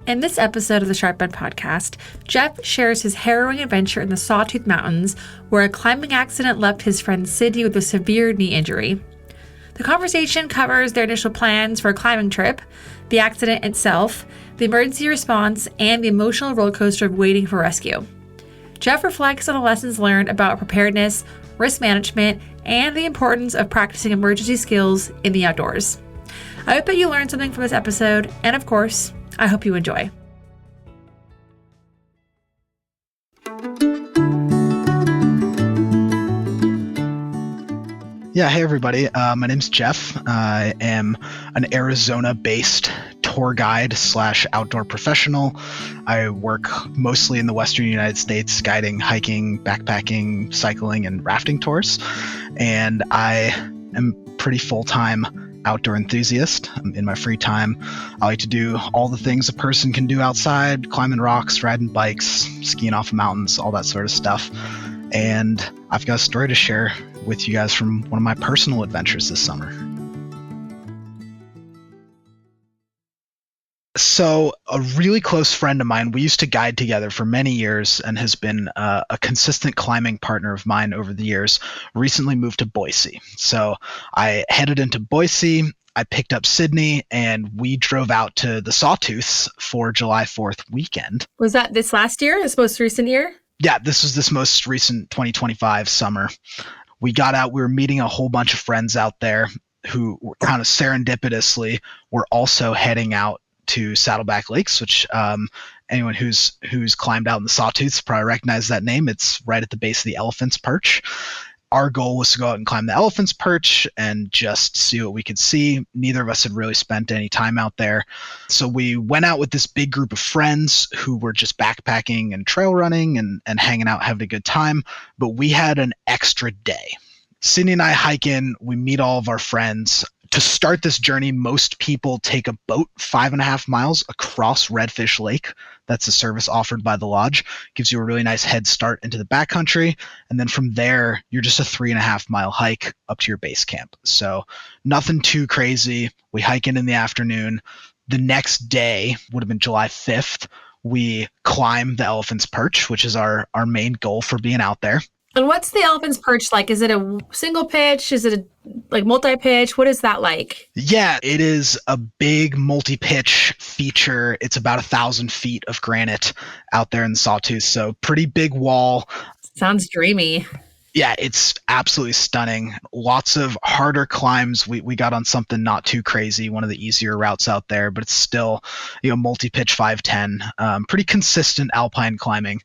In this episode of the Sharp Bend Podcast, Jeff shares his harrowing adventure in the Sawtooth Mountains, where a climbing accident left his friend Sydney with a severe knee injury. The conversation covers their initial plans for a climbing trip, the accident itself, the emergency response, and the emotional roller coaster of waiting for rescue. Jeff reflects on the lessons learned about preparedness, risk management, and the importance of practicing emergency skills in the outdoors. I hope that you learned something from this episode, and of course, I hope you enjoy. Yeah, hey everybody. My name's Jeff. I am an Arizona-based tour guide / outdoor professional. I work mostly in the Western United States, guiding hiking, backpacking, cycling, and rafting tours. And I am pretty full-time outdoor enthusiast. In my free time, I like to do all the things a person can do outside: climbing rocks, riding bikes, skiing off mountains, all that sort of stuff. And I've got a story to share with you guys from one of my personal adventures this summer. So a really close friend of mine, we used to guide together for many years and has been a consistent climbing partner of mine over the years, recently moved to Boise. So I headed into Boise, I picked up Sydney, and we drove out to the Sawtooths for July 4th weekend. Was that this last year, this most recent year? Yeah, this was this most recent 2025 summer. We got out, we were meeting a whole bunch of friends out there who were kind of serendipitously were also heading out to Saddleback Lakes, which anyone who's climbed out in the Sawtooths probably recognize that name. It's right at the base of the Elephant's Perch. Our goal was to go out and climb the Elephant's Perch and just see what we could see. Neither of us had really spent any time out there. So we went out with this big group of friends who were just backpacking and trail running and hanging out, having a good time. But we had an extra day. Sydney and I hike in, we meet all of our friends. To start this journey, most people take a boat 5.5 miles across Redfish Lake. That's a service offered by the lodge. Gives you a really nice head start into the backcountry. And then from there, you're just a 3.5 mile hike up to your base camp. So nothing too crazy. We hike in the afternoon. The next day would have been July 5th. We climb the Elephant's Perch, which is our main goal for being out there. And what's the Elephant's Perch like? Is it a single pitch? Is it a multi-pitch? What is that like? Yeah, it is a big multi-pitch feature. It's about 1,000 feet of granite out there in the Sawtooth. So pretty big wall. Sounds dreamy. Yeah, it's absolutely stunning. Lots of harder climbs. We got on something not too crazy, one of the easier routes out there, but it's still, multi-pitch 510, pretty consistent alpine climbing.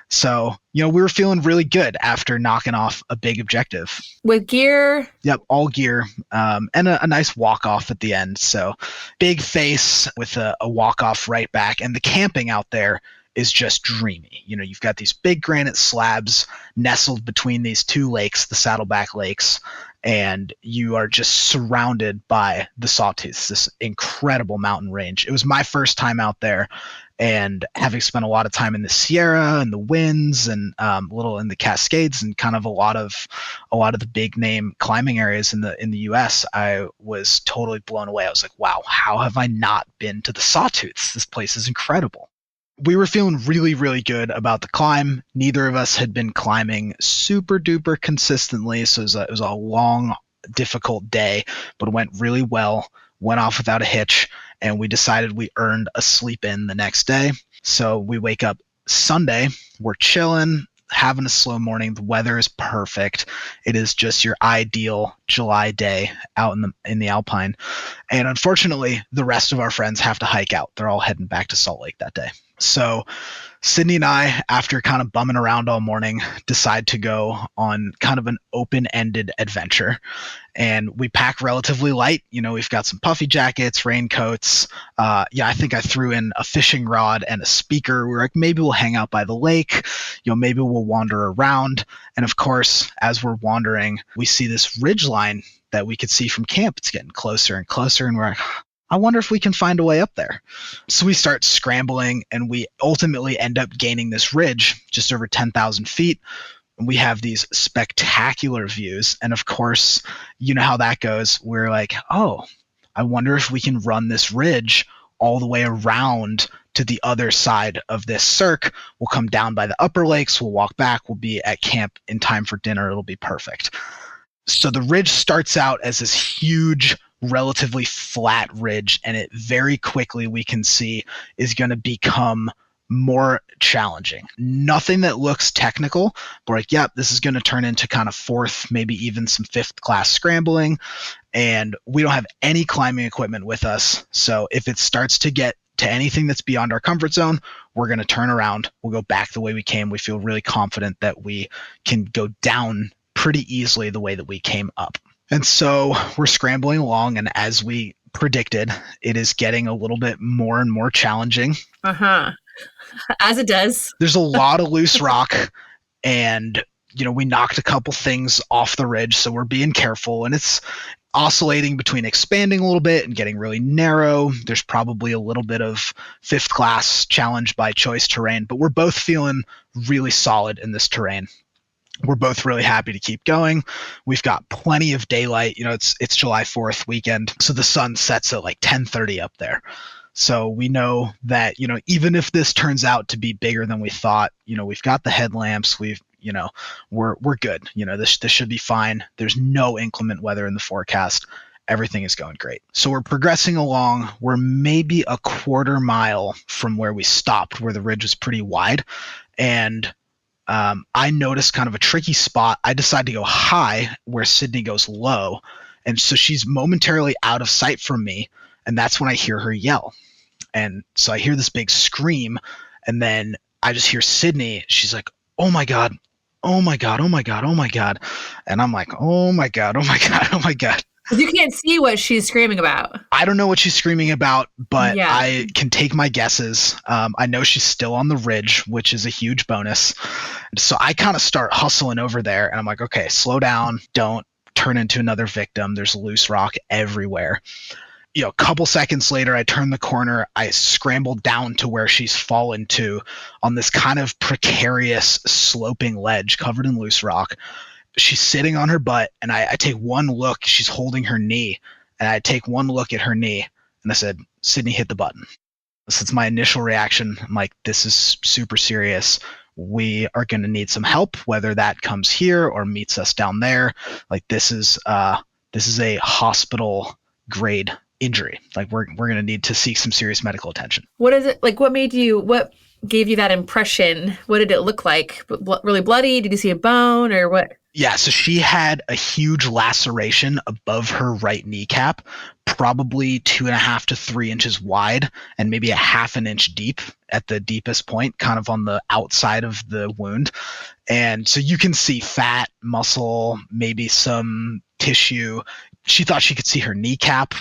So, we were feeling really good after knocking off a big objective. With gear? Yep, all gear, and a nice walk-off at the end. So big face with a walk-off right back, and the camping out there is just dreamy. You've got these big granite slabs nestled between these two lakes, the Saddleback Lakes, and you are just surrounded by the Sawtooths, this incredible mountain range. It was my first time out there, and having spent a lot of time in the Sierra and the Winds and a little in the Cascades and kind of a lot of the big name climbing areas in the US, I was totally blown away. I was like, wow, how have I not been to the Sawtooths? This place is incredible. We were feeling really, really good about the climb. Neither of us had been climbing super duper consistently, so it was a long, difficult day, but it went really well, went off without a hitch, and we decided we earned a sleep in the next day. So we wake up Sunday, we're chilling, having a slow morning. The weather is perfect. It is just your ideal July day out in the Alpine. And unfortunately, the rest of our friends have to hike out. They're all heading back to Salt Lake that day. So Sydney and I, after kind of bumming around all morning, decide to go on kind of an open-ended adventure. And we pack relatively light. We've got some puffy jackets, raincoats. I think I threw in a fishing rod and a speaker. We're like, maybe we'll hang out by the lake. Maybe we'll wander around. And of course, as we're wandering, we see this ridgeline that we could see from camp. It's getting closer and closer. And we're like, I wonder if we can find a way up there. So we start scrambling, and we ultimately end up gaining this ridge just over 10,000 feet. And we have these spectacular views. And of course, you know how that goes. We're like, oh, I wonder if we can run this ridge all the way around to the other side of this cirque. We'll come down by the upper lakes. We'll walk back. We'll be at camp in time for dinner. It'll be perfect. So the ridge starts out as this huge, relatively flat ridge, and it very quickly, we can see, is going to become more challenging. Nothing that looks technical, but like, yep, this is going to turn into kind of fourth, maybe even some fifth class scrambling. And we don't have any climbing equipment with us. So if it starts to get to anything that's beyond our comfort zone, we're going to turn around. We'll go back the way we came. We feel really confident that we can go down pretty easily the way that we came up. And so we're scrambling along, and as we predicted, it is getting a little bit more and more challenging. As it does. There's a lot of loose rock, and we knocked a couple things off the ridge, so we're being careful, and it's oscillating between expanding a little bit and getting really narrow. There's probably a little bit of fifth class challenge by choice terrain, but we're both feeling really solid in this terrain. We're both really happy to keep going. We've got plenty of daylight. It's July 4th weekend, so the sun sets at like 10:30 up there. So we know that, even if this turns out to be bigger than we thought, we've got the headlamps. We're good. This should be fine. There's no inclement weather in the forecast. Everything is going great. So we're progressing along. We're maybe a quarter mile from where we stopped, where the ridge was pretty wide. And I noticed kind of a tricky spot. I decide to go high where Sydney goes low. And so she's momentarily out of sight from me. And that's when I hear her yell. And so I hear this big scream. And then I just hear Sydney. She's like, "Oh my God. Oh my God. Oh my God. Oh my God." And I'm like, "Oh my God. Oh my God. Oh my God." You can't see what she's screaming about. I don't know what she's screaming about, but yeah. I can take my guesses. I know she's still on the ridge, which is a huge bonus. So I kind of start hustling over there, and I'm like, okay, slow down. Don't turn into another victim. There's loose rock everywhere. A couple seconds later, I turn the corner. I scramble down to where she's fallen to on this kind of precarious sloping ledge covered in loose rock. She's sitting on her butt, and I take one look. She's holding her knee, and I take one look at her knee, and I said, "Sydney, hit the button." So it's my initial reaction. I'm like, this is super serious. We are going to need some help, whether that comes here or meets us down there. Like, this is a hospital grade injury. Like, we're going to need to seek some serious medical attention. What is it like? What gave you that impression? What did it look like? Really bloody? Did you see a bone or what? Yeah, so she had a huge laceration above her right kneecap, probably 2.5 to 3 inches wide and maybe a half an inch deep at the deepest point, kind of on the outside of the wound. And so you can see fat, muscle, maybe some tissue. She thought she could see her kneecap.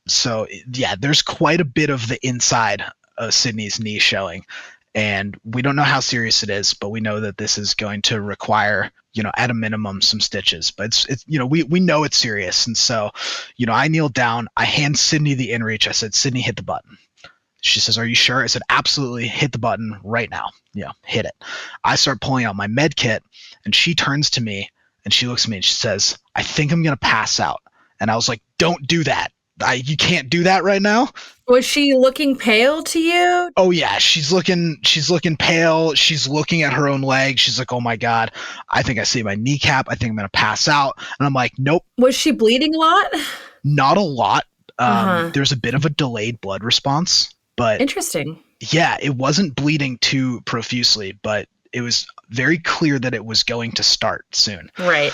So yeah, there's quite a bit of the inside of Sydney's knee showing. And we don't know how serious it is, but we know that this is going to require, at a minimum, some stitches. But it's we know it's serious. And so, I kneel down. I hand Sydney the inReach. I said, "Sydney, hit the button." She says, "Are you sure?" I said, "Absolutely. Hit the button right now. Hit it." I start pulling out my med kit, and she turns to me and she looks at me and she says, "I think I'm going to pass out." And I was like, "Don't do that. You can't do that right now." Was she looking pale to you? Oh yeah, she's looking pale. She's looking at her own leg. She's like, "Oh my God, I think I see my kneecap. I think I'm gonna pass out." And I'm like, "Nope." Was she bleeding a lot? Not a lot. There's a bit of a delayed blood response, but interesting. Yeah, it wasn't bleeding too profusely, but it was very clear that it was going to start soon. Right.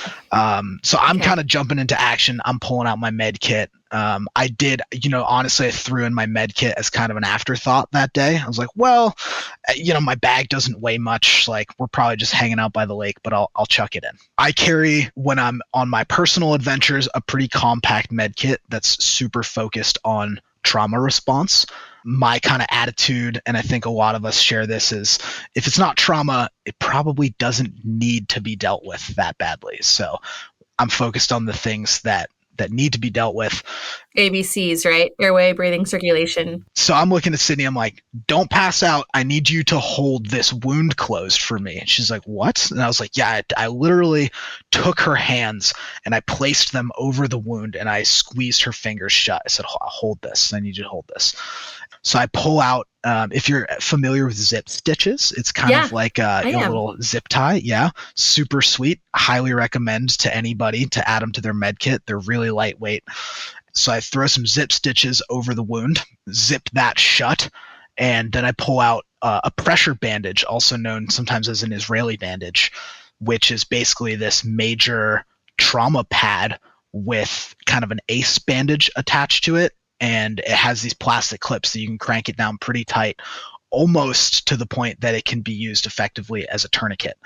So I'm kind of jumping into action. I'm pulling out my med kit. I did, honestly, I threw in my med kit as kind of an afterthought that day. I was like, well, my bag doesn't weigh much. Like, we're probably just hanging out by the lake, but I'll chuck it in. I carry, when I'm on my personal adventures, a pretty compact med kit that's super focused on trauma response. My kind of attitude, and I think a lot of us share this, is if it's not trauma, it probably doesn't need to be dealt with that badly. So I'm focused on the things that need to be dealt with. ABCs, right? Airway, breathing, circulation. So I'm looking at Sydney. I'm like, "Don't pass out. I need you to hold this wound closed for me." And she's like, "What?" And I was like, "Yeah, I literally took her hands and I placed them over the wound and I squeezed her fingers shut. I said, 'Hold this. I need you to hold this.'" So I pull out, if you're familiar with zip stitches, it's kind of like a little zip tie. Yeah. Super sweet. Highly recommend to anybody to add them to their med kit. They're really lightweight. So I throw some zip stitches over the wound, zip that shut, and then I pull out a pressure bandage, also known sometimes as an Israeli bandage, which is basically this major trauma pad with kind of an ace bandage attached to it. And it has these plastic clips that you can crank it down pretty tight, almost to the point that it can be used effectively as a tourniquet,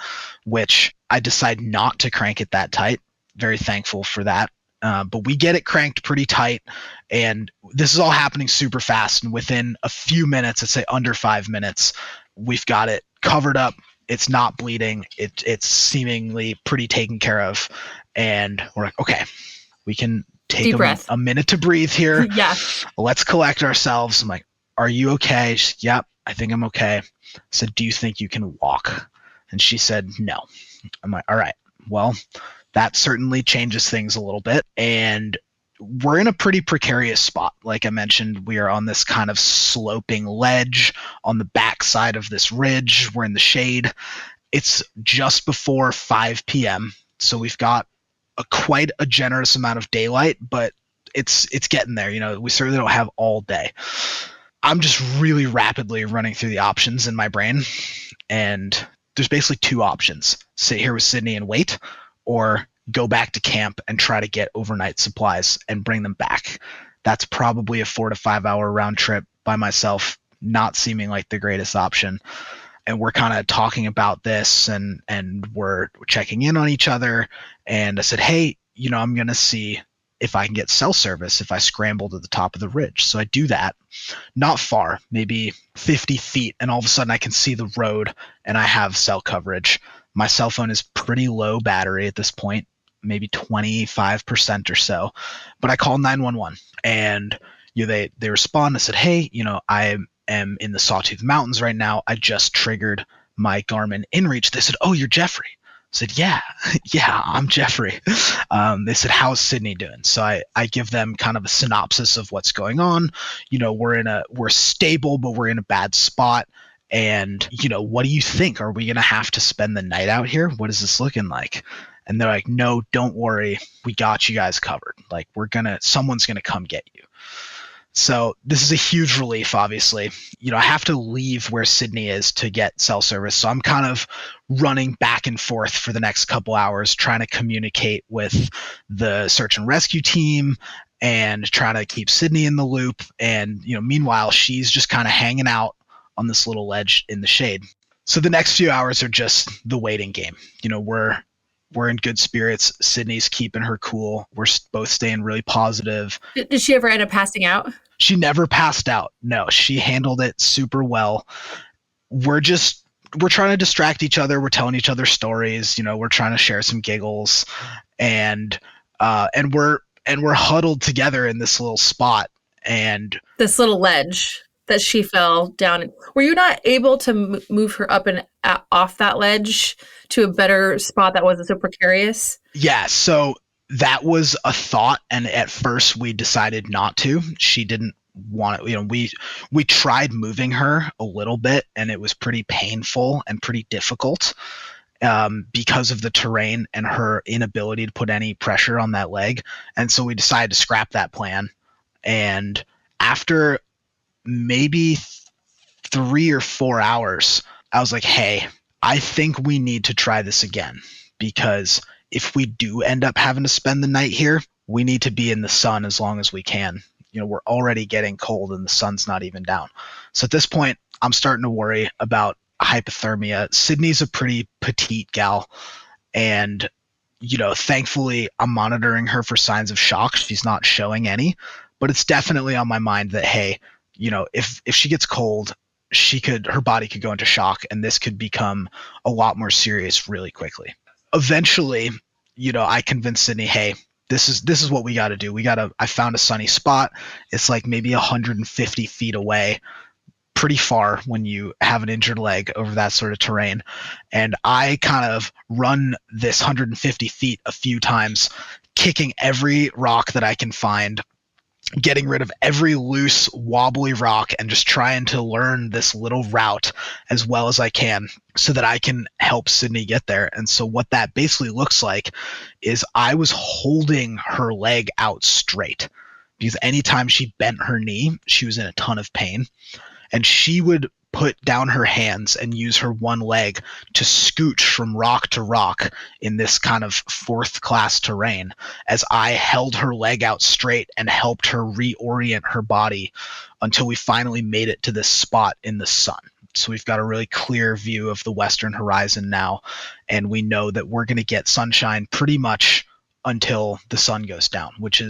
which I decide not to crank it that tight. Very thankful for that. But we get it cranked pretty tight, and this is all happening super fast. And within a few minutes, let's say under 5 minutes, we've got it covered up. It's not bleeding. It's seemingly pretty taken care of. And we're like, okay, we can take a minute to breathe here. Yeah. Let's collect ourselves. I'm like, are you okay? She said, yep, I think I'm okay. I said, do you think you can walk? And she said, no. I'm like, all right, well, that certainly changes things a little bit. And we're in a pretty precarious spot. Like I mentioned, we are on this kind of sloping ledge on the backside of this ridge. We're in the shade. It's just before 5 p.m. So we've got quite a generous amount of daylight, but it's getting there. You know, we certainly don't have all day. I'm just really rapidly running through the options in my brain, and there's basically two options: sit here with Sydney and wait, or go back to camp and try to get overnight supplies and bring them back. That's probably a 4 to 5 hour round trip by myself, not seeming like the greatest option. And we're kind of talking about this, and we're checking in on each other. And I said, hey, you know, I'm going to see if I can get cell service if I scramble to the top of the ridge. So I do that, not far, maybe 50 feet. And all of a sudden I can see the road and I have cell coverage. My cell phone is pretty low battery at this point, maybe 25% or so. But I call 911, and you know, they respond. I said, hey, you know, I am in the Sawtooth Mountains right now. I just triggered my Garmin inReach. They said, oh, you're Jeffrey. I said, yeah, I'm Jeffrey. They said, how's Sydney doing? So I give them kind of a synopsis of what's going on. You know, we're stable, but we're in a bad spot. And, you know, what do you think? Are we going to have to spend the night out here? What is this looking like? And they're like, no, don't worry. We got you guys covered. Like, someone's going to come get you. So this is a huge relief, obviously. You know, I have to leave where Sydney is to get cell service. So I'm kind of running back and forth for the next couple hours, trying to communicate with the search and rescue team and trying to keep Sydney in the loop. And, you know, meanwhile, she's just kind of hanging out on this little ledge in the shade. So the next few hours are just the waiting game. You know, we're in good spirits. Sydney's keeping her cool. We're both staying really positive. Did she ever end up passing out? She never passed out. No, she handled it super well. We're trying to distract each other. We're telling each other stories. You know, we're trying to share some giggles, and we're huddled together in this little spot and this little ledge that she fell down. Were you not able to move her up and off that ledge to a better spot that wasn't so precarious? Yeah, so that was a thought, and at first we decided not to. She didn't want it. You know, we tried moving her a little bit, and it was pretty painful and pretty difficult because of the terrain and her inability to put any pressure on that leg. And so we decided to scrap that plan. And after maybe 3 or 4 hours, I was like, hey, I think we need to try this again, because if we do end up having to spend the night here, we need to be in the sun as long as we can. You know, we're already getting cold and the sun's not even down. So at this point, I'm starting to worry about hypothermia. Sydney's a pretty petite gal, and, you know, thankfully I'm monitoring her for signs of shock. She's not showing any, but it's definitely on my mind that, hey, you know, if she gets cold, her body could go into shock, and this could become a lot more serious really quickly. Eventually, you know, I convinced Sydney, hey, this is what we got to do. I found a sunny spot. It's like maybe 150 feet away, pretty far when you have an injured leg over that sort of terrain. And I kind of run this 150 feet a few times, kicking every rock that I can find, getting rid of every loose, wobbly rock and just trying to learn this little route as well as I can so that I can help Sydney get there. And so what that basically looks like is I was holding her leg out straight because anytime she bent her knee, she was in a ton of pain. And she would put down her hands and use her one leg to scooch from rock to rock in this kind of fourth class terrain as I held her leg out straight and helped her reorient her body until we finally made it to this spot in the sun. So we've got a really clear view of the western horizon now, and we know that we're going to get sunshine pretty much until the sun goes down, which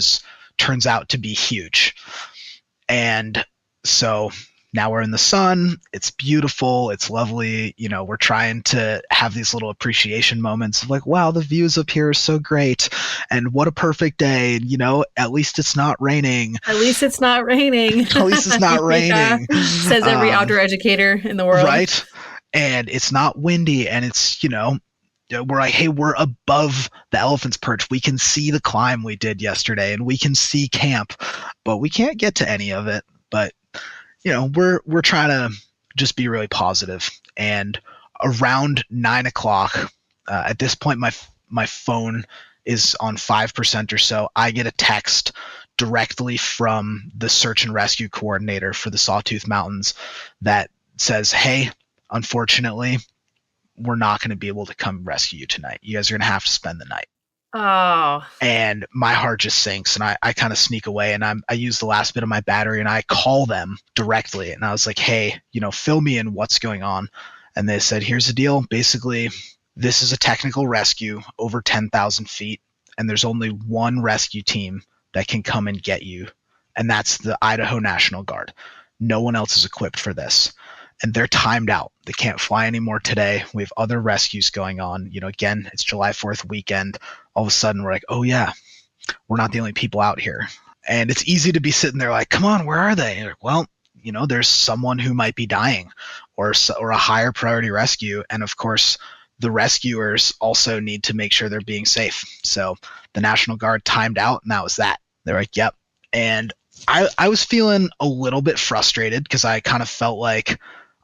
turns out to be huge. And so now we're in the sun. It's beautiful. It's lovely. We're trying to have these little appreciation moments of like, wow, the views up here are so great. And what a perfect day. At least it's not raining. At least it's not raining. At least it's not raining. Yeah. Says every outdoor educator in the world. Right. And it's not windy. And it's, we're like, hey, we're above the elephant's perch. We can see the climb we did yesterday and we can see camp, but we can't get to any of it. But we're trying to just be really positive. And around 9 o'clock, at this point, my phone is on 5% or so. I get a text directly from the search and rescue coordinator for the Sawtooth Mountains that says, hey, unfortunately, we're not going to be able to come rescue you tonight. You guys are going to have to spend the night. Oh. And my heart just sinks, and I kind of sneak away, and I use the last bit of my battery, and I call them directly, and I was like, hey, fill me in what's going on. And they said, here's the deal. Basically, this is a technical rescue over 10,000 feet, and there's only one rescue team that can come and get you, and that's the Idaho National Guard. No one else is equipped for this. And they're timed out. They can't fly anymore today. We have other rescues going on. Again, it's July 4th weekend. All of a sudden, we're like, oh, yeah, we're not the only people out here. And it's easy to be sitting there like, come on, where are they? And you're like, well, there's someone who might be dying or a higher priority rescue. And, of course, the rescuers also need to make sure they're being safe. So the National Guard timed out, and that was that. They're like, yep. And I was feeling a little bit frustrated because I kind of felt like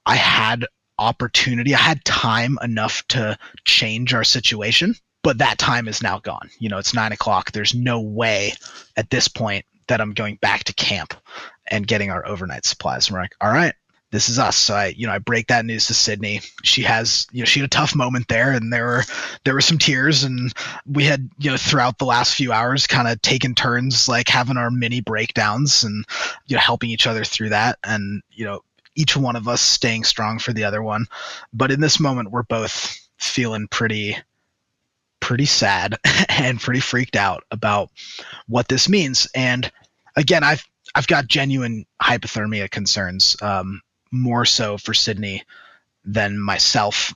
I had opportunity. I had time enough to change our situation, but that time is now gone. It's 9 o'clock. There's no way at this point that I'm going back to camp and getting our overnight supplies. And we're like, all right, this is us. So I break that news to Sydney. She had a tough moment there, and there were some tears, and we had, throughout the last few hours kind of taken turns, like having our mini breakdowns and, helping each other through that. And, each one of us staying strong for the other one. But in this moment, we're both feeling pretty sad and pretty freaked out about what this means. And again, I've got genuine hypothermia concerns, more so for Sydney than myself,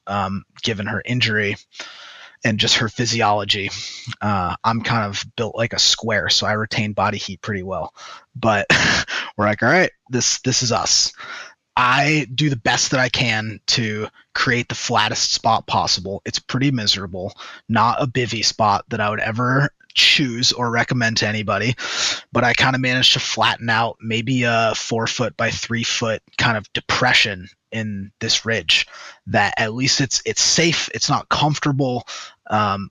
given her injury and just her physiology. I'm kind of built like a square, so I retain body heat pretty well. But we're like, all right, this is us. I do the best that I can to create the flattest spot possible. It's pretty miserable, not a bivvy spot that I would ever choose or recommend to anybody, but I kind of managed to flatten out maybe a 4 foot by 3 foot kind of depression in this ridge that at least it's safe. It's not comfortable.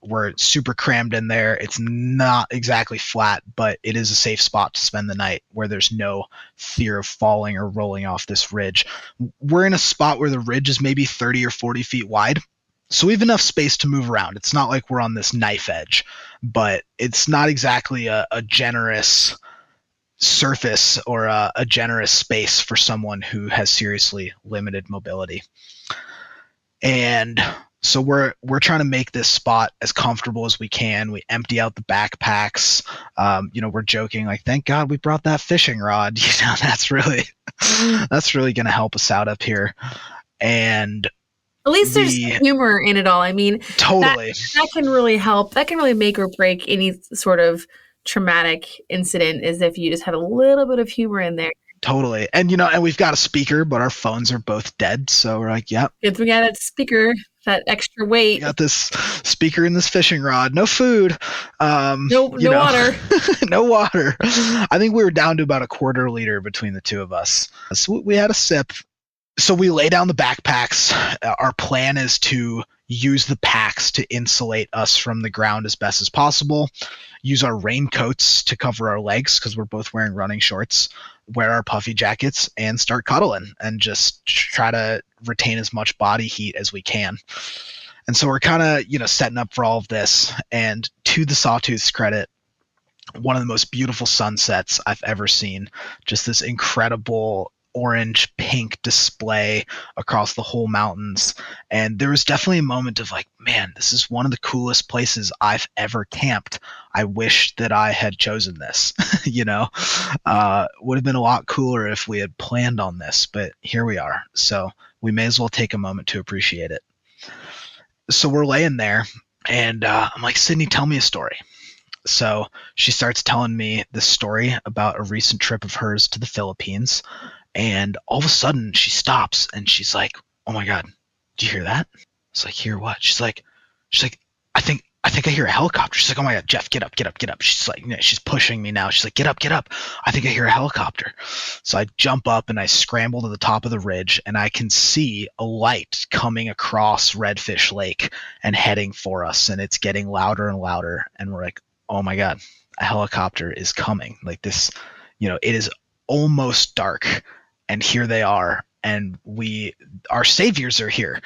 We're super crammed in there. It's not exactly flat, but it is a safe spot to spend the night where there's no fear of falling or rolling off this ridge. We're in a spot where the ridge is maybe 30 or 40 feet wide. So we have enough space to move around. It's not like we're on this knife edge, but it's not exactly a generous surface or a generous space for someone who has seriously limited mobility. And so we're trying to make this spot as comfortable as we can. We empty out the backpacks. We're joking like, thank God we brought that fishing rod. That's really going to help us out up here. And at least there's humor in it all. I mean, totally. That can really help. That can really make or break any sort of traumatic incident, is if you just had a little bit of humor in there. Totally. And, and we've got a speaker, but our phones are both dead. So we're like, yep. Good thing we got that speaker. That extra weight. We got this speaker in this fishing rod. No food. No water. No water. I think we were down to about a quarter liter between the two of us. So we had a sip. So we lay down the backpacks. Our plan is to use the packs to insulate us from the ground as best as possible. Use our raincoats to cover our legs because we're both wearing running shorts. Wear our puffy jackets and start cuddling and just try to retain as much body heat as we can. And so we're kind of, setting up for all of this. And to the Sawtooth's credit, one of the most beautiful sunsets I've ever seen. Just this incredible orange pink display across the whole mountains. And there was definitely a moment of like, man, this is one of the coolest places I've ever camped. I wish that I had chosen this. Would have been a lot cooler if we had planned on this, but here we are. So we may as well take a moment to appreciate it. So we're laying there and I'm like, Sydney, tell me a story. So she starts telling me this story about a recent trip of hers to the Philippines. And all of a sudden she stops and she's like, oh my God, do you hear that? It's like, hear what? She's like, I think I hear a helicopter. She's like, oh my God, Jeff, get up. She's like, she's pushing me now. She's like, get up. I think I hear a helicopter. So I jump up and I scramble to the top of the ridge and I can see a light coming across Redfish Lake and heading for us. And it's getting louder and louder. And we're like, oh my God, a helicopter is coming. Like this, it is almost dark. And here they are, and our saviors are here.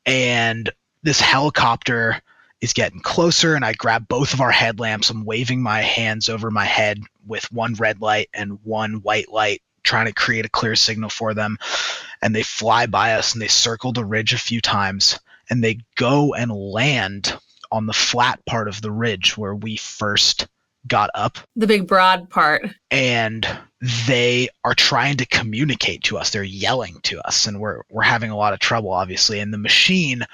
And this helicopter is getting closer, and I grab both of our headlamps. I'm waving my hands over my head with one red light and one white light, trying to create a clear signal for them. And they fly by us, and they circle the ridge a few times, and they go and land on the flat part of the ridge where we first got up. The big broad part. And they are trying to communicate to us. They're yelling to us, and we're having a lot of trouble, obviously. And the machine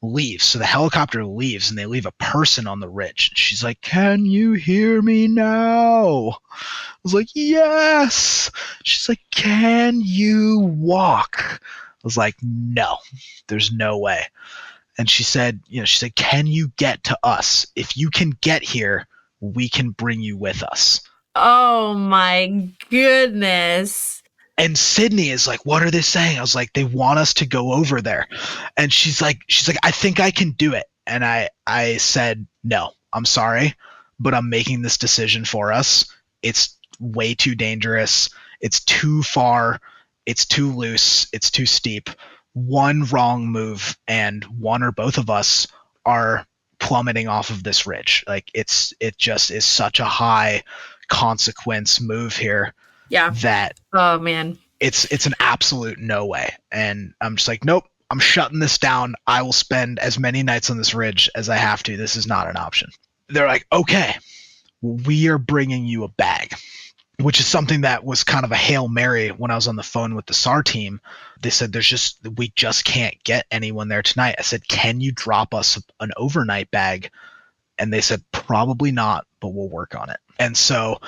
leaves. So the helicopter leaves, and they leave a person on the ridge. She's like, can you hear me now? I was like, yes. She's like, can you walk? I was like, no, there's no way. And she said, can you get to us? If you can get here, we can bring you with us. Oh my goodness. And Sydney is like, what are they saying? I was like, they want us to go over there. And she's like, I think I can do it. And I said, no, I'm sorry, but I'm making this decision for us. It's way too dangerous. It's too far. It's too loose. It's too steep. One wrong move and one or both of us are plummeting off of this ridge. Like it just is such a high consequence move here. Yeah. That oh man. It's an absolute no way. And I'm just like, nope, I'm shutting this down. I will spend as many nights on this ridge as I have to. This is not an option. They're like, okay, we are bringing you a bag, which is something that was kind of a Hail Mary when I was on the phone with the SAR team. They said, we just can't get anyone there tonight. I said, can you drop us an overnight bag? And they said, probably not, but we'll work on it. And so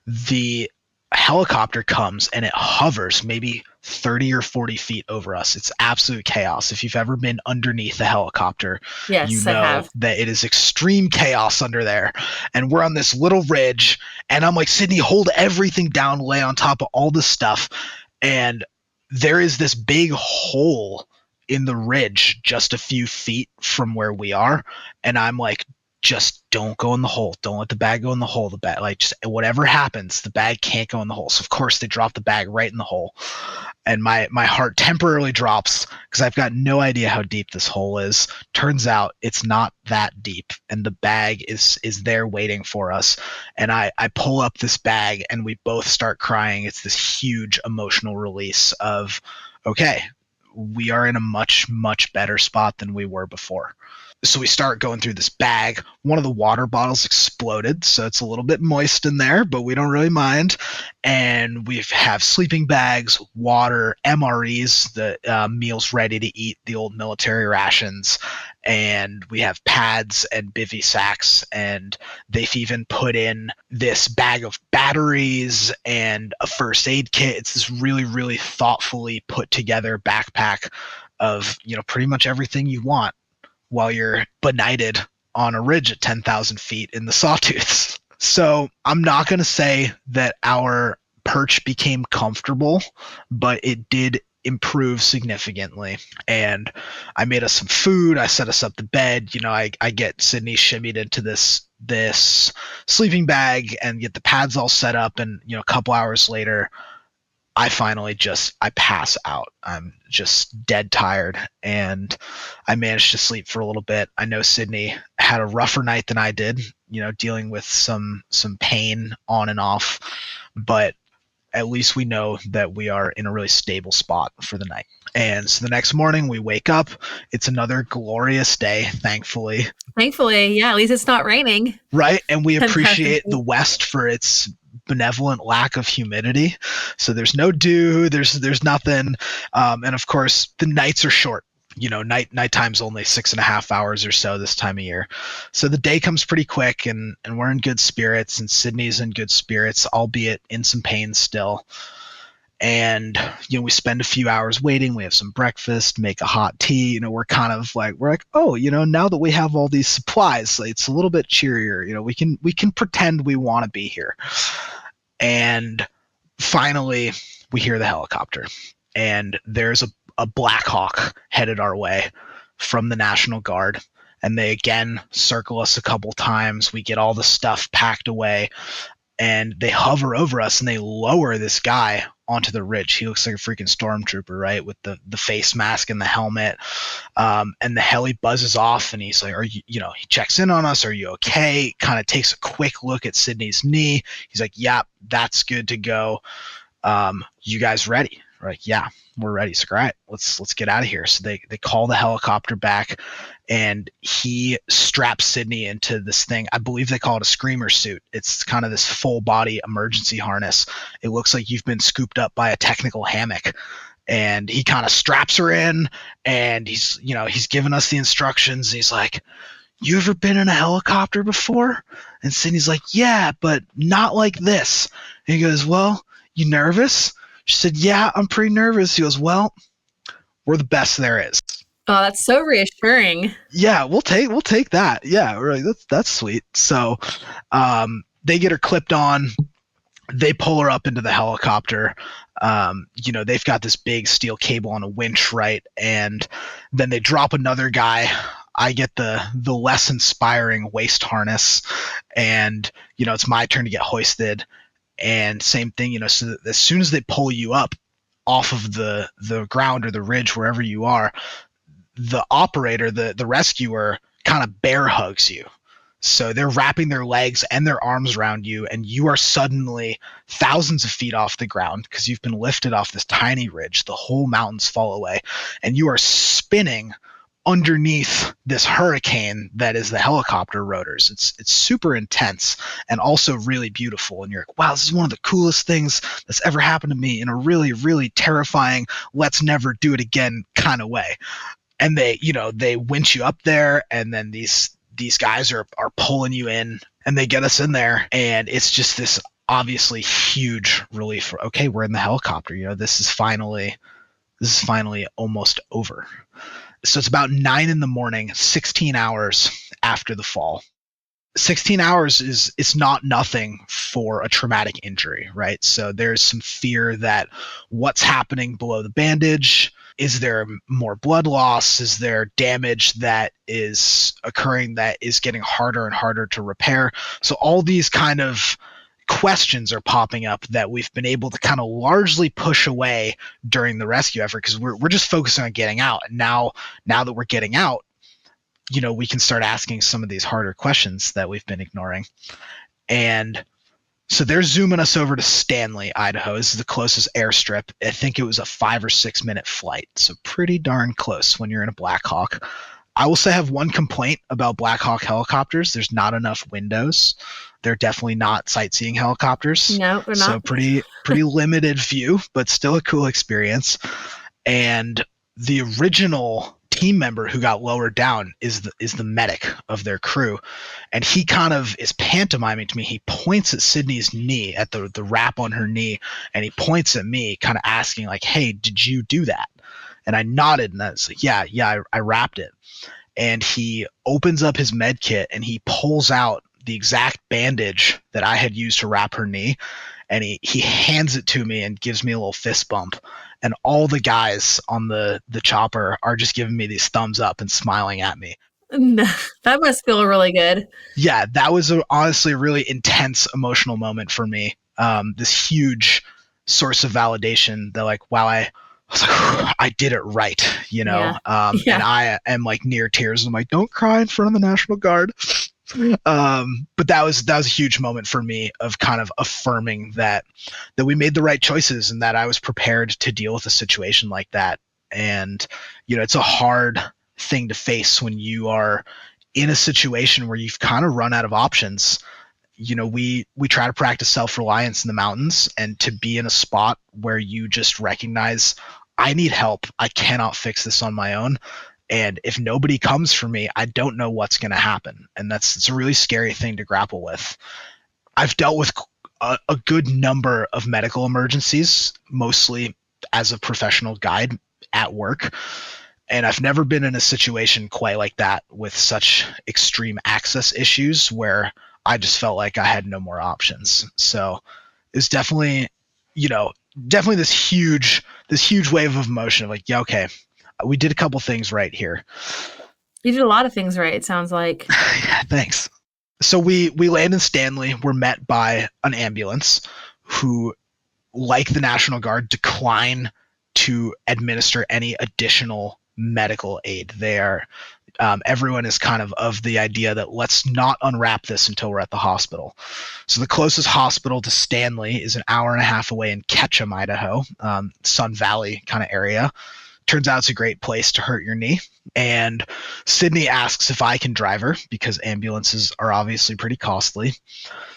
the helicopter comes and it hovers maybe 30 or 40 feet over us. It's absolute chaos. If you've ever been underneath a helicopter, yes, you know that it is extreme chaos under there. And we're on this little ridge, and I'm like, Sydney, hold everything down, lay on top of all this stuff. And there is this big hole in the ridge just a few feet from where we are. And I'm like, just don't go in the hole. Don't let the bag go in the hole. The bag, like, just whatever happens, the bag can't go in the hole. So of course they drop the bag right in the hole. And my heart temporarily drops because I've got no idea how deep this hole is. Turns out it's not that deep, and the bag is there waiting for us. And I pull up this bag and we both start crying. It's this huge emotional release of, okay, we are in a much, much better spot than we were before. So we start going through this bag. One of the water bottles exploded, so it's a little bit moist in there, but we don't really mind. And we have sleeping bags, water, MREs, the meals ready to eat, the old military rations. And we have pads and bivy sacks, and they've even put in this bag of batteries and a first aid kit. It's this really, really thoughtfully put together backpack of, pretty much everything you want while you're benighted on a ridge at 10,000 feet in the Sawtooths. So I'm not going to say that our perch became comfortable, but it did improve significantly. And I made us some food. I set us up the bed. I get Sydney shimmied into this sleeping bag and get the pads all set up. And, a couple hours later, I pass out. I'm just dead tired, and I managed to sleep for a little bit. I know Sydney had a rougher night than I did, dealing with some pain on and off, but at least we know that we are in a really stable spot for the night. And so the next morning we wake up. It's another glorious day, thankfully. Thankfully, yeah, at least it's not raining. Right, and we appreciate the West for its benevolent lack of humidity. So there's no dew, there's nothing. And of course, the nights are short. Nighttime's only 6.5 hours or so this time of year. So the day comes pretty quick, and we're in good spirits, and Sydney's in good spirits, albeit in some pain still. And, we spend a few hours waiting. We have some breakfast, make a hot tea. We're like, oh, now that we have all these supplies, it's a little bit cheerier. We can pretend we want to be here. And finally, we hear the helicopter, and there's a Black Hawk headed our way from the National Guard. And they again circle us a couple times. We get all the stuff packed away, and they hover over us and they lower this guy onto the ridge. He looks like a freaking stormtrooper, right? With the face mask and the helmet. And the heli buzzes off, and he's like, he checks in on us. Are you okay? Kind of takes a quick look at Sydney's knee. He's like, yeah, that's good to go. You guys ready? We're like, yeah, we're ready. So all right, let's get out of here. So they call the helicopter back, and he straps Sydney into this thing. I believe they call it a screamer suit. It's kind of this full body emergency harness. It looks like you've been scooped up by a technical hammock. And he kind of straps her in, and he's giving us the instructions. He's like, you ever been in a helicopter before? And Sydney's like, yeah, but not like this. And he goes, well, you nervous? She said, yeah, I'm pretty nervous. He goes, well, we're the best there is. Oh, that's so reassuring. Yeah, we'll take that. Yeah, we're like, that's sweet. So they get her clipped on. They pull her up into the helicopter. They've got this big steel cable on a winch, right? And then they drop another guy. I get the less inspiring waist harness, and it's my turn to get hoisted. And same thing, so as soon as they pull you up off of the ground or the ridge, wherever you are, the operator, the rescuer, kind of bear hugs you. So they're wrapping their legs and their arms around you, and you are suddenly thousands of feet off the ground because you've been lifted off this tiny ridge. The whole mountains fall away, and you are spinning underneath this hurricane that is the helicopter rotors. It's super intense and also really beautiful. And you're like, wow, this is one of the coolest things that's ever happened to me in a really, really terrifying, let's never do it again kind of way. And they winch you up there, and then these guys are pulling you in, and they get us in there, and it's just this obviously huge relief. Okay, we're in the helicopter. This is finally almost over. So it's about 9 a.m, 16 hours after the fall. 16 hours it's not nothing for a traumatic injury, right? So there's some fear that what's happening below the bandage. Is there more blood loss? Is there damage that is occurring that is getting harder and harder to repair? So all these kind of questions are popping up that we've been able to kind of largely push away during the rescue effort because we're just focusing on getting out. And now that we're getting out, we can start asking some of these harder questions that we've been ignoring. And so they're zooming us over to Stanley, Idaho. This is the closest airstrip. I think it was a 5 or 6 minute flight. So pretty darn close when you're in a Black Hawk. I will say I have one complaint about Black Hawk helicopters. There's not enough windows. They're definitely not sightseeing helicopters. No, they're not. So pretty limited view, but still a cool experience. And the original team member who got lowered down is the medic of their crew, and he kind of is pantomiming to me. He points at Sydney's knee, at the wrap on her knee, and he points at me, kind of asking like, "Hey, did you do that?" And I nodded, and I was like, "Yeah, I wrapped it." and he opens up his med kit and he pulls out the exact bandage that I had used to wrap her knee, and he hands it to me and gives me a little fist bump. And all the guys on the chopper are just giving me these thumbs up and smiling at me. That must feel really good. Yeah, that was honestly a really intense emotional moment for me. This huge source of validation that like, wow, I was like, I did it right, you know? Yeah. And I am like near tears. I'm like, don't cry in front of the National Guard. But that was a huge moment for me of kind of affirming that we made the right choices and that I was prepared to deal with a situation like that. And, you know, it's a hard thing to face when you are in a situation where you've kind of run out of options. You know, we try to practice self-reliance in the mountains, and to be in a spot where you just recognize, I need help. I cannot fix this on my own. And if nobody comes for me, I don't know what's going to happen. And it's a really scary thing to grapple with. I've dealt with a good number of medical emergencies, mostly as a professional guide at work. And I've never been in a situation quite like that with such extreme access issues where I just felt like I had no more options. So it's definitely, you know, this huge wave of emotion of like, yeah, okay, we did a couple things right here. You did a lot of things right, it sounds like. Yeah, thanks. So we land in Stanley. We're met by an ambulance who, like the National Guard, decline to administer any additional medical aid. Everyone is kind of the idea that let's not unwrap this until we're at the hospital. So the closest hospital to Stanley is an hour and a half away in Ketchum, Idaho, Sun Valley kind of area. Turns out it's a great place to hurt your knee. And Sydney asks if I can drive her because ambulances are obviously pretty costly.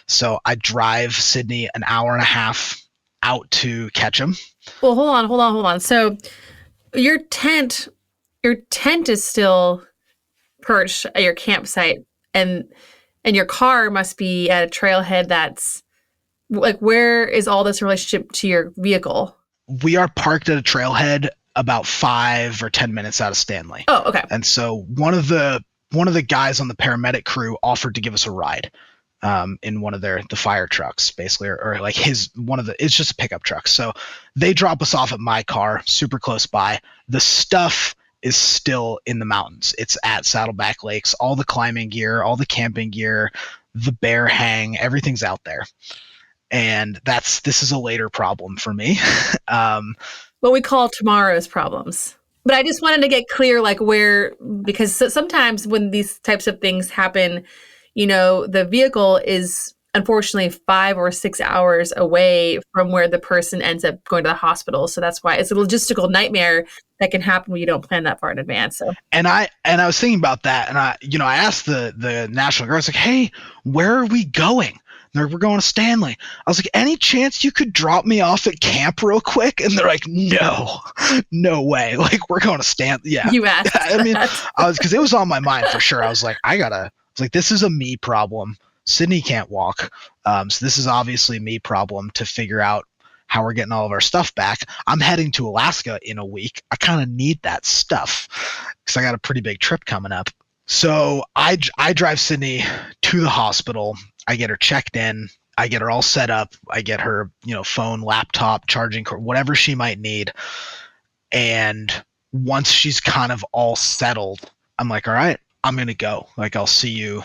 So I drive Sydney an hour and a half out to Ketchum. Well, hold on. So your tent is still perched at your campsite, and your car must be at a trailhead that's like, where is all this relationship to your vehicle? We are parked at a trailhead about 5 or 10 minutes out of Stanley. Oh, okay. And so one of the guys on the paramedic crew offered to give us a ride in one of the fire trucks, basically, or like it's just a pickup truck. So they drop us off at my car, super close by. The stuff is still in the mountains. It's at Saddleback Lakes. All the climbing gear, all the camping gear, the bear hang, everything's out there. And this is a later problem for me. What we call tomorrow's problems. But I just wanted to get clear, like, where, because sometimes when these types of things happen, you know, the vehicle is unfortunately 5 or 6 hours away from where the person ends up going to the hospital. So that's why it's a logistical nightmare that can happen when you don't plan that far in advance. So. And I was thinking about that, and I asked the National Guard, I was like, hey, where are we going? We're going to Stanley. I was like, any chance you could drop me off at camp real quick? And they're like, no way. Like, we're going to Stanley. Yeah. You asked. I mean, because it was on my mind for sure. I was like, this is a me problem. Sydney can't walk. So this is obviously me problem to figure out how we're getting all of our stuff back. I'm heading to Alaska in a week. I kind of need that stuff because I got a pretty big trip coming up. So I drive Sydney to the hospital. I get her checked in. I get her all set up. I get her, phone, laptop, charging cord, whatever she might need. And once she's kind of all settled, I'm like, all right, I'm going to go. Like, I'll see you.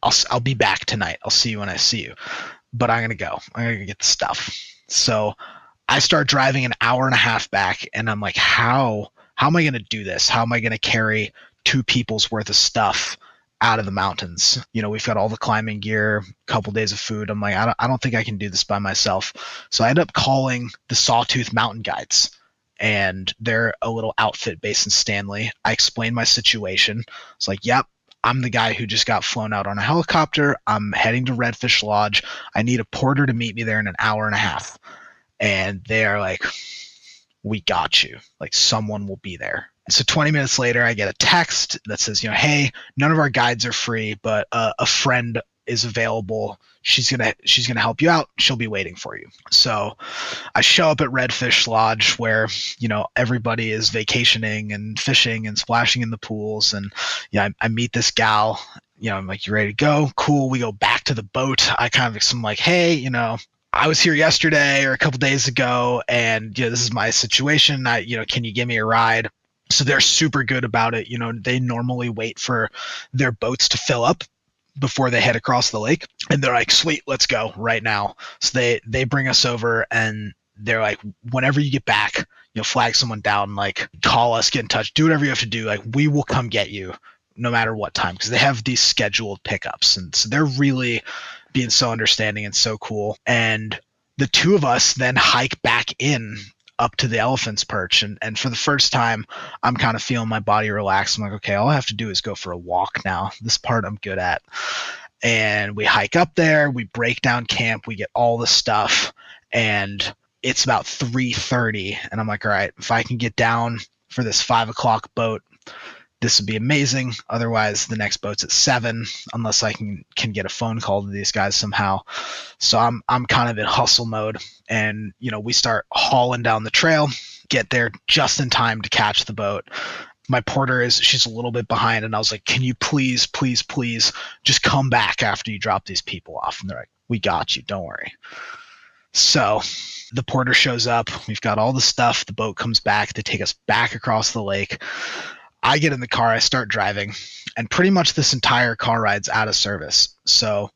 I'll be back tonight. I'll see you when I see you. But I'm going to go. I'm going to get the stuff. So I start driving an hour and a half back, and I'm like, how am I going to do this? How am I going to carry 2 people's worth of stuff out of the mountains? We've got all the climbing gear, a couple days of food. I'm like, I don't think I can do this by myself. So I end up calling the Sawtooth Mountain Guides, and they're a little outfit based in Stanley. I explained my situation. It's like, yep, I'm the guy who just got flown out on a helicopter. I'm heading to Redfish Lodge. I need a porter to meet me there in an hour and a half. And they're like, we got you. Like, someone will be there. So 20 minutes later, I get a text that says, hey, none of our guides are free, but a friend is available. She's gonna help you out. She'll be waiting for you. So I show up at Redfish Lodge where, everybody is vacationing and fishing and splashing in the pools. And I meet this gal. I'm like, you ready to go? Cool. We go back to the boat. I'm like, hey, I was here yesterday or a couple days ago, and this is my situation. Can you give me a ride? So they're super good about it. They normally wait for their boats to fill up before they head across the lake, and they're like, sweet, let's go right now. So they bring us over, and they're like, whenever you get back, flag someone down, like call us, get in touch, do whatever you have to do. Like, we will come get you no matter what time, because they have these scheduled pickups. And so they're really being so understanding and so cool. And the two of us then hike back in up to the elephant's perch. And for the first time, I'm kind of feeling my body relax. I'm like, okay, all I have to do is go for a walk now. This part I'm good at. And we hike up there, we break down camp, we get all the stuff, and it's about 3:30. And I'm like, all right, if I can get down for this 5 o'clock boat, this would be amazing. Otherwise, the next boat's at 7, unless I can get a phone call to these guys somehow. So I'm kind of in hustle mode, and we start hauling down the trail, get there just in time to catch the boat. My porter she's a little bit behind, and I was like, can you please just come back after you drop these people off? And they're like, we got you, don't worry. So the porter shows up, we've got all the stuff, the boat comes back, they take us back across the lake. I get in the car, I start driving, and pretty much this entire car ride's out of service. So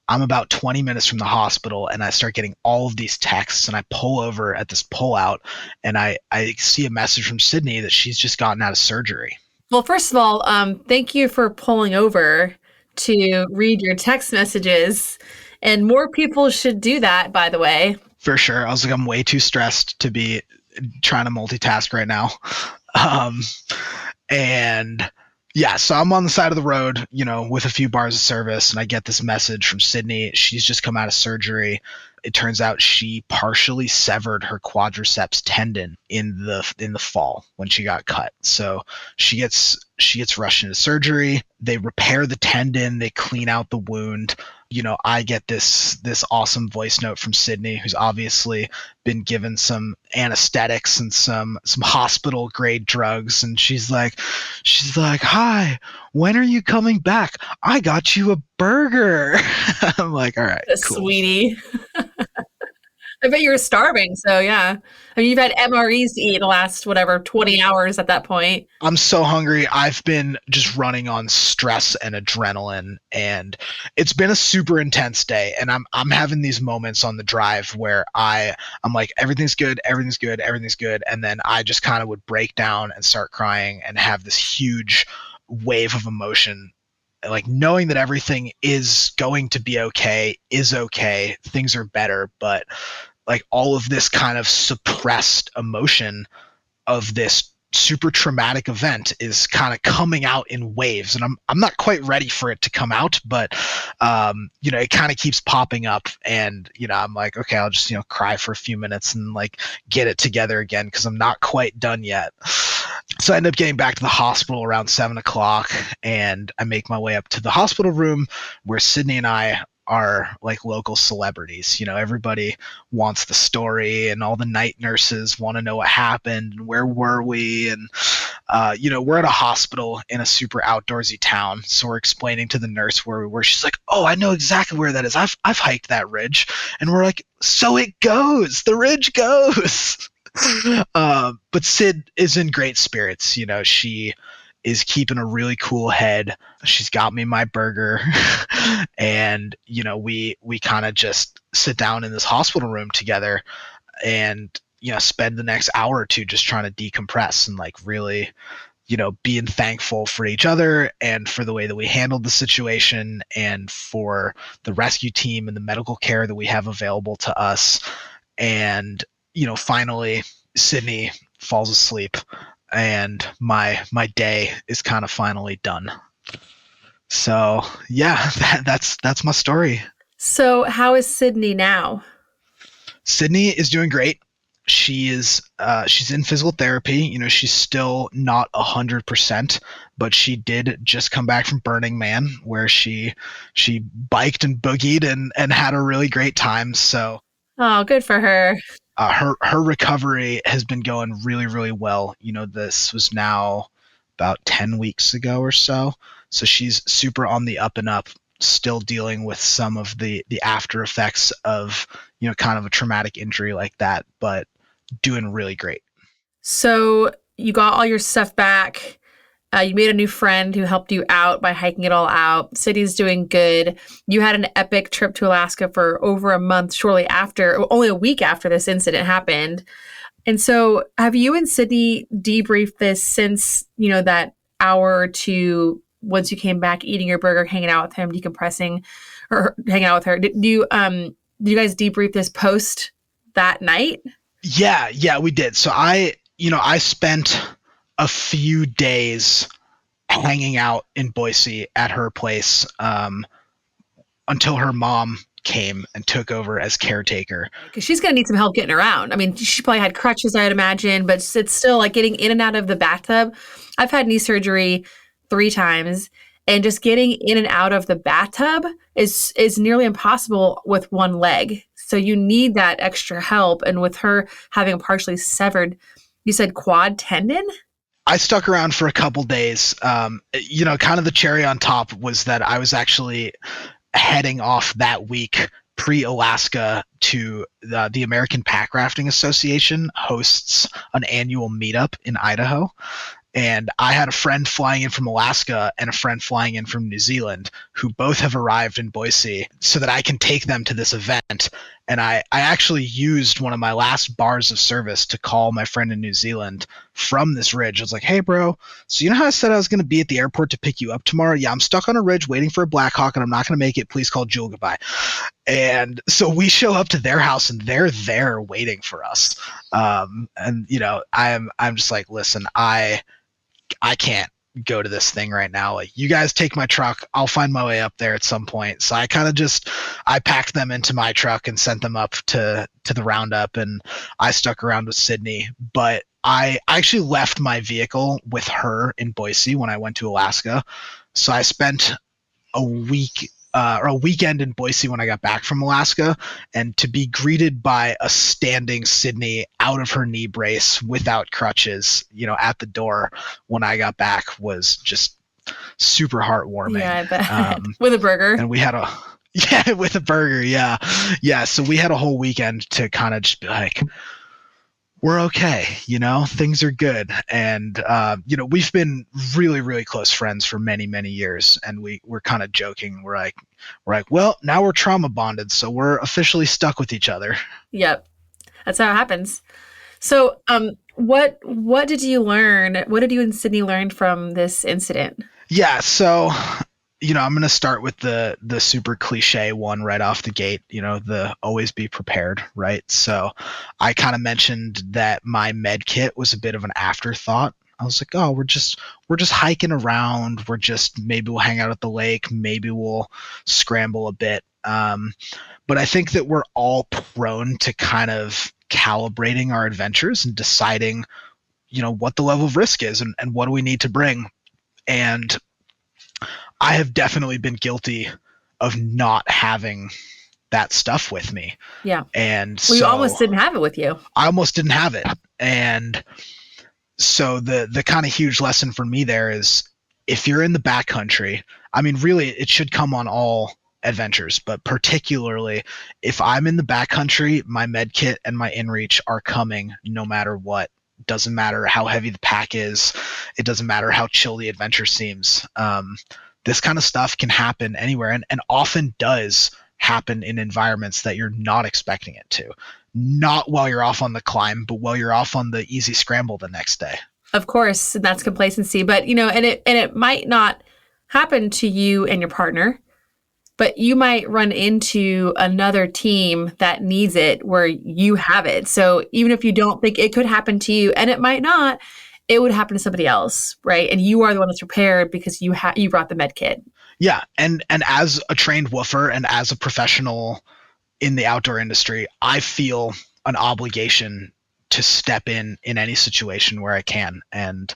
I'm about 20 minutes from the hospital, and I start getting all of these texts, and I pull over at this pullout, and I see a message from Sydney that she's just gotten out of surgery. Well, first of all, thank you for pulling over to read your text messages. And more people should do that, by the way. For sure. I was like, I'm way too stressed to be trying to multitask right now. And yeah, so I'm on the side of the road, with a few bars of service, and I get this message from Sydney. She's just come out of surgery. It turns out she partially severed her quadriceps tendon in the fall when she got cut. So she gets rushed into surgery. They repair the tendon. They clean out the wound. I get this awesome voice note from Sydney, who's obviously been given some anesthetics and some hospital grade drugs. And she's like, hi, when are you coming back? I got you a burger. I'm like, all right, cool. Sweetie. I bet you were starving. So yeah. I mean, you've had MREs to eat in the last, 20 hours at that point. I'm so hungry. I've been just running on stress and adrenaline, and it's been a super intense day. And I'm having these moments on the drive where I'm like, everything's good. And then I just kind of would break down and start crying and have this huge wave of emotion, like knowing that everything is going to be okay, things are better, but like all of this kind of suppressed emotion of this super traumatic event is kind of coming out in waves, and I'm not quite ready for it to come out, but it kind of keeps popping up, and I'm like, okay, I'll just cry for a few minutes and like get it together again, because I'm not quite done yet. So I end up getting back to the hospital around 7 o'clock, and I make my way up to the hospital room where Sydney and I are like local celebrities. Everybody wants the story, and all the night nurses want to know what happened and where were we. And, we're at a hospital in a super outdoorsy town. So we're explaining to the nurse where we were. She's like, oh, I know exactly where that is. I've hiked that ridge. And we're like, so it goes, the ridge goes. But Sid is in great spirits. She is keeping a really cool head. She's got me my burger. And, we kind of just sit down in this hospital room together and, spend the next hour or two just trying to decompress and like really, being thankful for each other and for the way that we handled the situation and for the rescue team and the medical care that we have available to us. And, finally Sydney falls asleep, and my day is kind of finally done. So yeah, that's my story. So how is Sydney now? Sydney is doing great. she's in physical therapy. She's still not 100%, but she did just come back from Burning Man, where she biked and boogied and had a really great time. So Oh, good for her. her recovery has been going really, really well. This was now about 10 weeks ago or so. So she's super on the up and up, still dealing with some of the after effects of, kind of a traumatic injury like that, but doing really great. So you got all your stuff back. You made a new friend who helped you out by hiking it all out. City's doing good. You had an epic trip to Alaska for over a month shortly after, only a week after this incident happened. And so have you and Sydney debriefed this since, that hour or two once you came back, eating your burger, hanging out with him, decompressing, or hanging out with her? Did you guys debrief this post that night? Yeah, we did. So I spent a few days hanging out in Boise at her place until her mom came and took over as caretaker. Because she's going to need some help getting around. I mean, she probably had crutches, I'd imagine, but it's still like getting in and out of the bathtub. I've had knee surgery 3 times, and just getting in and out of the bathtub is nearly impossible with one leg. So you need that extra help. And with her having a partially severed, you said quad tendon? I stuck around for a couple days. Kind of the cherry on top was that I was actually heading off that week pre-Alaska to the American Pack Rafting Association hosts an annual meetup in Idaho. And I had a friend flying in from Alaska and a friend flying in from New Zealand who both have arrived in Boise so that I can take them to this event. And I actually used one of my last bars of service to call my friend in New Zealand from this ridge. I was like, hey, bro, so you know how I said I was going to be at the airport to pick you up tomorrow? Yeah, I'm stuck on a ridge waiting for a Black Hawk and I'm not going to make it. Please call Jewel goodbye. And so we show up to their house and they're there waiting for us. I'm just like, listen, I can't go to this thing right now. Like, you guys take my truck. I'll find my way up there at some point. So I kind of I packed them into my truck and sent them up to the roundup, and I stuck around with Sydney. But I actually left my vehicle with her in Boise when I went to Alaska. So I spent a weekend in Boise when I got back from Alaska, and to be greeted by a standing Sydney out of her knee brace without crutches, at the door when I got back was just super heartwarming. Yeah, I bet. With a burger. And we had with a burger. Yeah. So we had a whole weekend to kind of just be like, we're okay, things are good. And, we've been really, really close friends for many, many years. And we're kind of joking. We're like, well, now we're trauma bonded. So we're officially stuck with each other. Yep. That's how it happens. So, what did you learn? What did you and Sydney learn from this incident? Yeah. So, I'm going to start with the super cliche one right off the gate, the always be prepared, right? So I kind of mentioned that my med kit was a bit of an afterthought. I was like, oh, we're just hiking around. Maybe we'll hang out at the lake. Maybe we'll scramble a bit. But I think that we're all prone to kind of calibrating our adventures and deciding, what the level of risk is and what do we need to bring. And I have definitely been guilty of not having that stuff with me. Yeah. And you almost didn't have it with you. I almost didn't have it. And so the kind of huge lesson for me there is, if you're in the backcountry, I mean, really, it should come on all adventures, but particularly if I'm in the backcountry, my med kit and my inReach are coming no matter what. Doesn't matter how heavy the pack is. It doesn't matter how chill the adventure seems. This kind of stuff can happen anywhere, and often does happen in environments that you're not expecting it to. Not while you're off on the climb, but while you're off on the easy scramble the next day. Of course, that's complacency. But, and it might not happen to you and your partner, but you might run into another team that needs it where you have it. So even if you don't think it could happen to you, and it might not, it would happen to somebody else, right? And you are the one that's prepared because you brought the med kit. Yeah, and as a trained woofer and as a professional in the outdoor industry, I feel an obligation to step in any situation where I can. And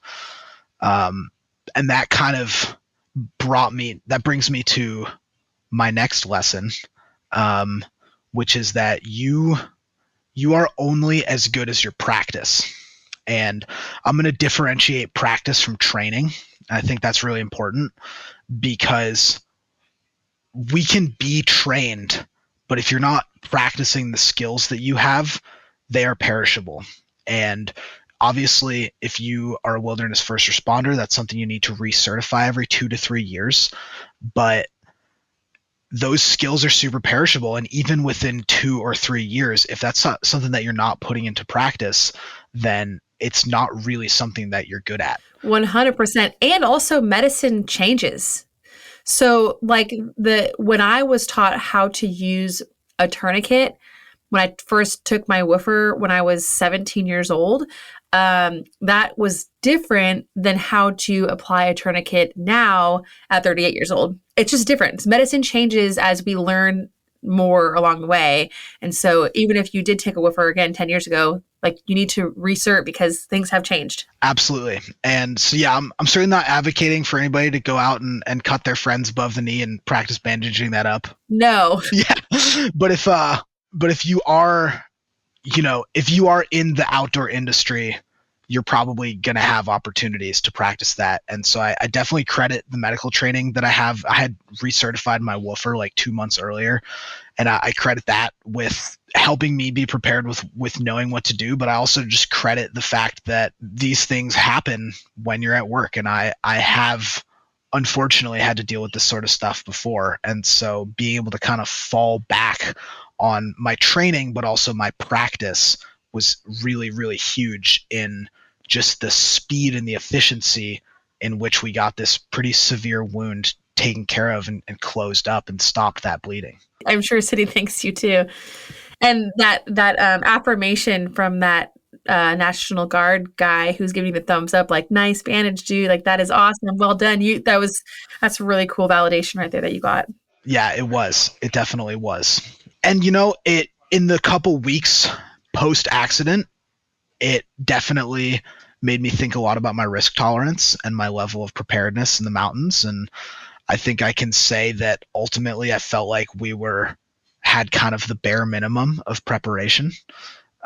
that kind of brings me to my next lesson, which is that you are only as good as your practice. And I'm going to differentiate practice from training. I think that's really important, because we can be trained, but if you're not practicing the skills that you have, they are perishable. And obviously, if you are a wilderness first responder, that's something you need to recertify every 2 to 3 years. But those skills are super perishable. And even within 2 or 3 years, if that's not something that you're not putting into practice, then it's not really something that you're good at. 100%. And also medicine changes. So like when I was taught how to use a tourniquet, when I first took my woofer when I was 17 years old, that was different than how to apply a tourniquet now at 38 years old. It's just different. Medicine changes as we learn more along the way. And so even if you did take a woofer again 10 years ago, like you need to recert because things have changed. Absolutely. And so, yeah, I'm certainly not advocating for anybody to go out and cut their friends above the knee and practice bandaging that up. No. Yeah. But if you are, if you are in the outdoor industry, you're probably going to have opportunities to practice that. And so I definitely credit the medical training that I have. I had recertified my woofer like 2 months earlier, and I credit that with helping me be prepared with knowing what to do. But I also just credit the fact that these things happen when you're at work. And I have unfortunately had to deal with this sort of stuff before. And so being able to kind of fall back on my training, but also my practice was really, really huge in just the speed and the efficiency in which we got this pretty severe wound taken care of and closed up and stopped that bleeding. I'm sure City thanks you too. And that affirmation from that National Guard guy who's giving the thumbs up, like, nice bandage, dude. Like, that is awesome. Well done. That's really cool validation right there that you got. Yeah, it was. It definitely was. And in the couple weeks post-accident, it definitely made me think a lot about my risk tolerance and my level of preparedness in the mountains. And I think I can say that ultimately I felt like we had kind of the bare minimum of preparation.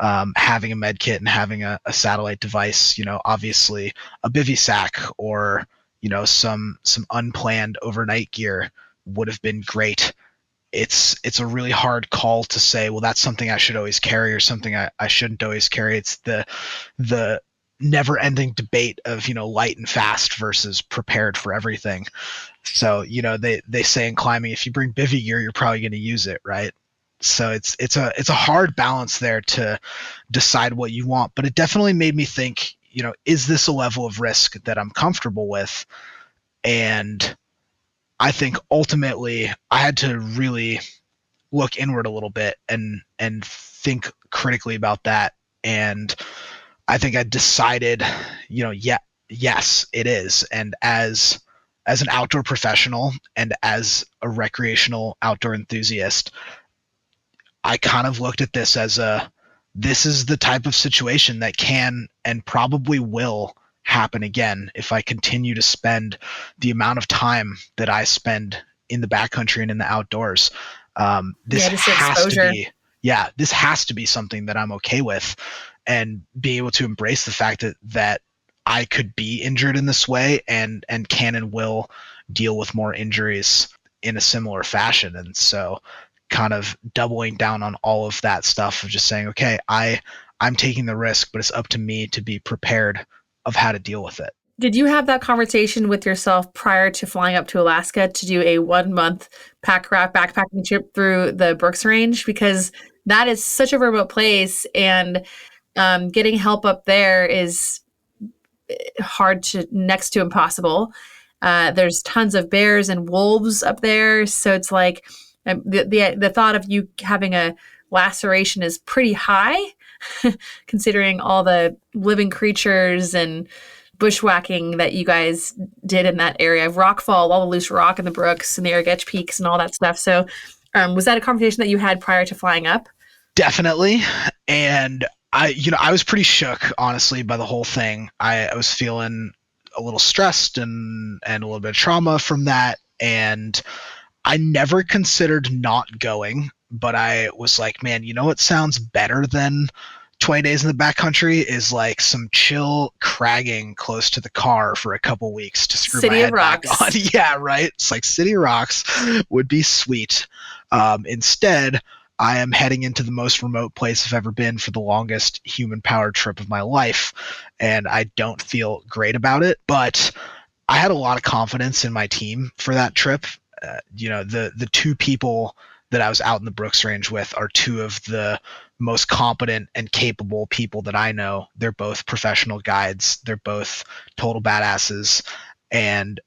Having a med kit and having a satellite device, obviously a bivy sack or, some unplanned overnight gear would have been great. It's a really hard call to say, well, that's something I should always carry or something I shouldn't always carry. It's the never ending debate of, light and fast versus prepared for everything. So, they say in climbing, if you bring bivy gear, you're probably going to use it, right? So it's a hard balance there to decide what you want, but it definitely made me think, is this a level of risk that I'm comfortable with? And I think ultimately I had to really look inward a little bit and think critically about that. And I think I decided, yes, it is. And as an outdoor professional and as a recreational outdoor enthusiast, I kind of looked at this as this is the type of situation that can and probably will happen again if I continue to spend the amount of time that I spend in the backcountry and in the outdoors. This has to be something that I'm okay with, and being able to embrace the fact that I could be injured in this way and can and will deal with more injuries in a similar fashion. And so kind of doubling down on all of that stuff of just saying, okay, I'm taking the risk, but it's up to me to be prepared of how to deal with it. Did you have that conversation with yourself prior to flying up to Alaska to do a 1 month backpacking trip through the Brooks Range? Because that is such a remote place, and getting help up there is hard to next to impossible. There's tons of bears and wolves up there. So it's like the thought of you having a laceration is pretty high considering all the living creatures and bushwhacking that you guys did in that area of rockfall, all the loose rock in the Brooks and the Arrowgetch Peaks and all that stuff. So was that a conversation that you had prior to flying up? Definitely. And I was pretty shook, honestly, by the whole thing. I was feeling a little stressed and a little bit of trauma from that. And I never considered not going, but I was like, man, you know what sounds better than 20 days in the backcountry is like some chill cragging close to the car for a couple weeks to screw City my of head back Rocks. on. Yeah, right. It's like City of Rocks would be sweet. Instead, I am heading into the most remote place I've ever been for the longest human-powered trip of my life, and I don't feel great about it. But I had a lot of confidence in my team for that trip. The two people that I was out in the Brooks Range with are two of the most competent and capable people that I know. They're both professional guides. They're both total badasses. And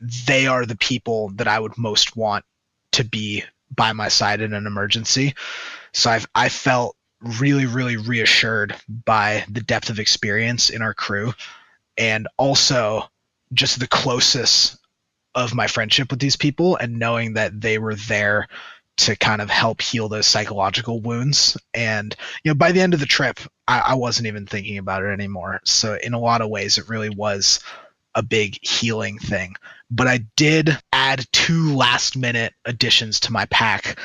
they are the people that I would most want to be by my side in an emergency. So I felt really, really reassured by the depth of experience in our crew, and also just the closeness of my friendship with these people, and knowing that they were there to kind of help heal those psychological wounds. And by the end of the trip, I wasn't even thinking about it anymore. So in a lot of ways, it really was a big healing thing. But I did add 2 last minute additions to my pack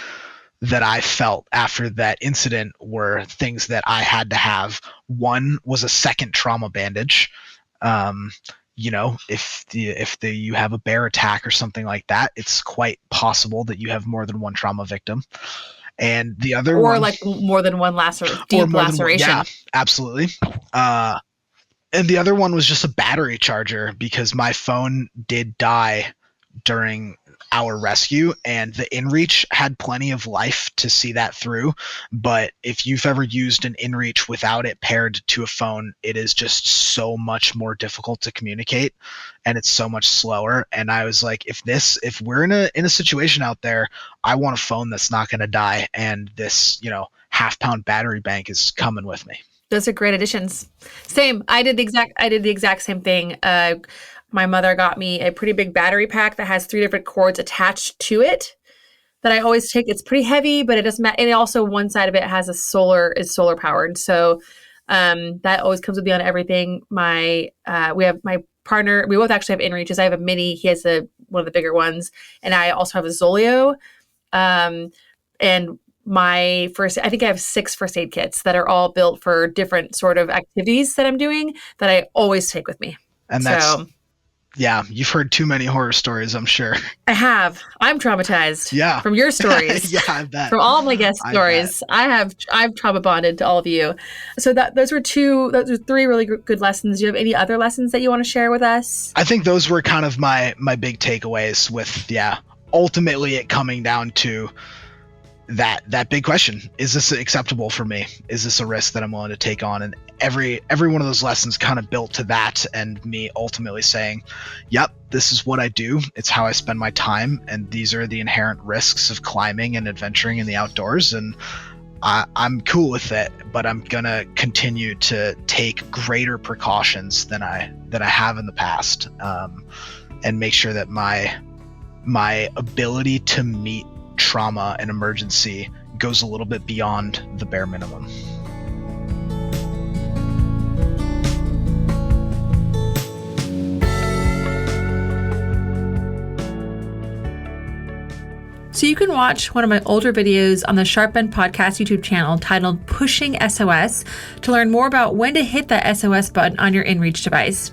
that I felt after that incident were things that I had to have. One was a second trauma bandage. If you have a bear attack or something like that, it's quite possible that you have more than one trauma victim. And the other or one, like more than one deep laceration. Yeah, absolutely. And the other one was just a battery charger, because my phone did die during our rescue, and the InReach had plenty of life to see that through. But if you've ever used an InReach without it paired to a phone, it is just so much more difficult to communicate, and it's so much slower. And I was like, if we're in a situation out there, I want a phone that's not going to die, and this half-pound battery bank is coming with me. Those are great additions. Same. I did the exact same thing. My mother got me a pretty big battery pack that has 3 different cords attached to it that I always take. It's pretty heavy, but it doesn't matter. And also one side of it is solar powered. So that always comes with me on everything. We have my partner, we both actually have InReaches. I have a mini, he has one of the bigger ones, and I also have a Zoleo. And I think I have 6 first aid kits that are all built for different sort of activities that I'm doing that I always take with me. And you've heard too many horror stories, I'm sure. I have. I'm traumatized. Yeah. From your stories. Yeah, I bet. From all my guest stories. I've trauma bonded to all of you. So those are 3 really good lessons. Do you have any other lessons that you want to share with us? I think those were kind of my big takeaways with, ultimately it coming down to that big question. Is this acceptable for me? Is this a risk that I'm willing to take on? And every one of those lessons kind of built to that, and me ultimately saying, yep, this is what I do. It's how I spend my time. And these are the inherent risks of climbing and adventuring in the outdoors. And I'm cool with it, but I'm going to continue to take greater precautions than I have in the past, and make sure that my ability to meet trauma and emergency goes a little bit beyond the bare minimum. So you can watch one of my older videos on the Sharp End Podcast YouTube channel titled Pushing SOS to learn more about when to hit that SOS button on your InReach device.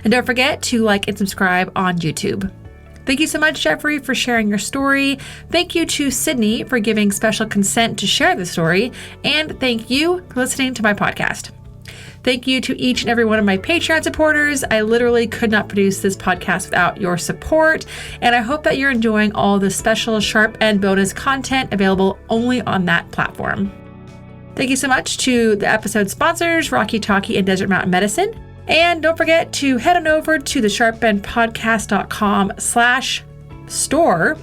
And don't forget to like and subscribe on YouTube. Thank you so much, Jeffrey, for sharing your story. Thank you to Sydney for giving special consent to share the story. And thank you for listening to my podcast. Thank you to each and every one of my Patreon supporters. I literally could not produce this podcast without your support. And I hope that you're enjoying all the special Sharp End bonus content available only on that platform. Thank you so much to the episode sponsors, Rocky Talkie and Desert Mountain Medicine. And don't forget to head on over to the sharpendpodcast.com/store, STORE,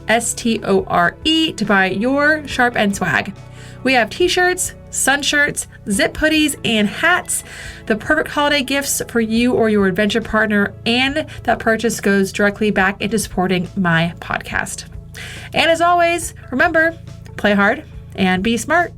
to buy your Sharp End swag. We have t-shirts, sun shirts, zip hoodies, and hats. The perfect holiday gifts for you or your adventure partner. And that purchase goes directly back into supporting my podcast. And as always, remember, play hard and be smart.